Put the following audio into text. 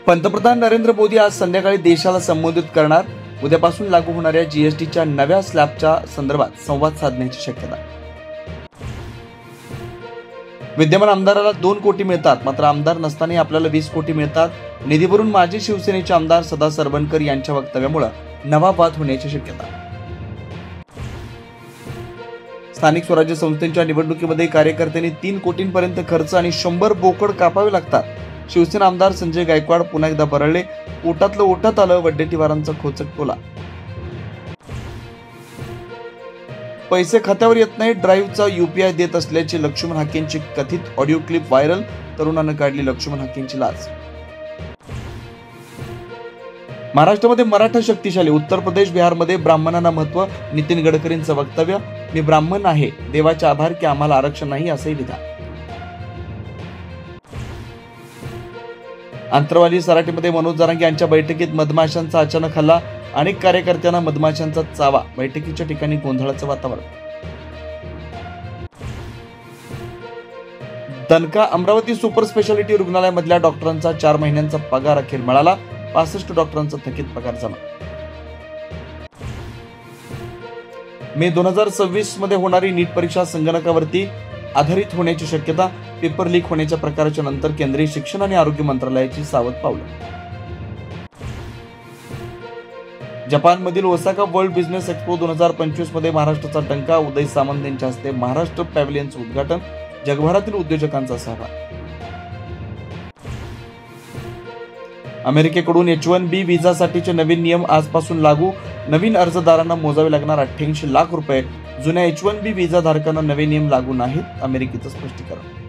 पंतप्रधान नरेंद्र मोदी आज संध्याकाळी देशाला संबोधित करणार. उद्यापासून लागू होणाऱ्या जीएसटीच्या नव्या स्लॅबच्या संदर्भात संवाद साधण्याची शक्यता. विद्यमान आमदाराला 2 कोटी मिळतात, मात्र आमदार नसतानाही आपल्याला 20 कोटी मिळतात. निधीवरून माजी शिवसेनेचे आमदार सदा सरवणकर यांच्या वक्तव्यामुळे नवा वाद होण्याची शक्यता. स्थानिक स्वराज्य संस्थांच्या निवडणुकीमध्ये कार्यकर्त्यांनी 3 कोटींपर्यंत खर्च आणि 100 बोकड कापावे लागतात. शिवसेना आमदार संजय गायकवाड पुन्हा एकदा बरळले. ओटातलं ओटात आलं, वड्डेटीवारांचा खोचक टोला. पैसे खात्यावर येत नाही, ड्राईव्हचा UPI देत असल्याची लक्ष्मण हाकेंची कथित ऑडिओ क्लिप व्हायरल. तरुणानं काढली लक्ष्मण हाकेंची लाज. महाराष्ट्रामध्ये मराठा शक्तिशाली. उत्तर प्रदेश बिहारमध्ये ब्राह्मणांना महत्व. नितीन गडकरींचं वक्तव्य, मी ब्राह्मण आहे, देवाचे आभार की आम्हाला आरक्षण नाही, असंही विधान. आंतरवाली सराटीमध्ये मनोज जरांगे यांच्या बैठकीत मधमाशांचा अचानक हल्ला. अनेक कार्यकर्त्यांना मधमाशांचा चावा. बैठकीच्या ठिकाणी गोंधळाचं वातावरण. दणका. अमरावती सुपर स्पेशालिटी रुग्णालयामधल्या डॉक्टरांचा 4 महिन्यांचा पगार अखेर मिळाला. 65 डॉक्टरांचा थकीत पगार जमा. मे 2026 मध्ये होणारी नीट परीक्षा संगणकावरती आधारित होण्याची शक्यता. पेपर लीक होण्याच्या प्रकाराच्या नंतर केंद्रीय शिक्षण आणि आरोग्य मंत्रालयाची सावध पावलं. जपानमधील ओसाका वर्ल्ड बिझनेस एक्स्पो 2025 मध्ये महाराष्ट्राचा डंका. उदय सामंत यांच्या हस्ते महाराष्ट्र पॅव्हलियनचं उद्घाटन. जगभरातील उद्योजकांचा सहभाग. अमेरिकेकडून H1B व्हिसासाठीचे नवीन नियम आजपासून लागू. नवीन अर्जदारांना मोजावे लागणार 88 लाख रुपये. जुन्या H1B व्हिसा धारकांना नवे नियम लागू नाहीत. अमेरिकेचं स्पष्टीकरण.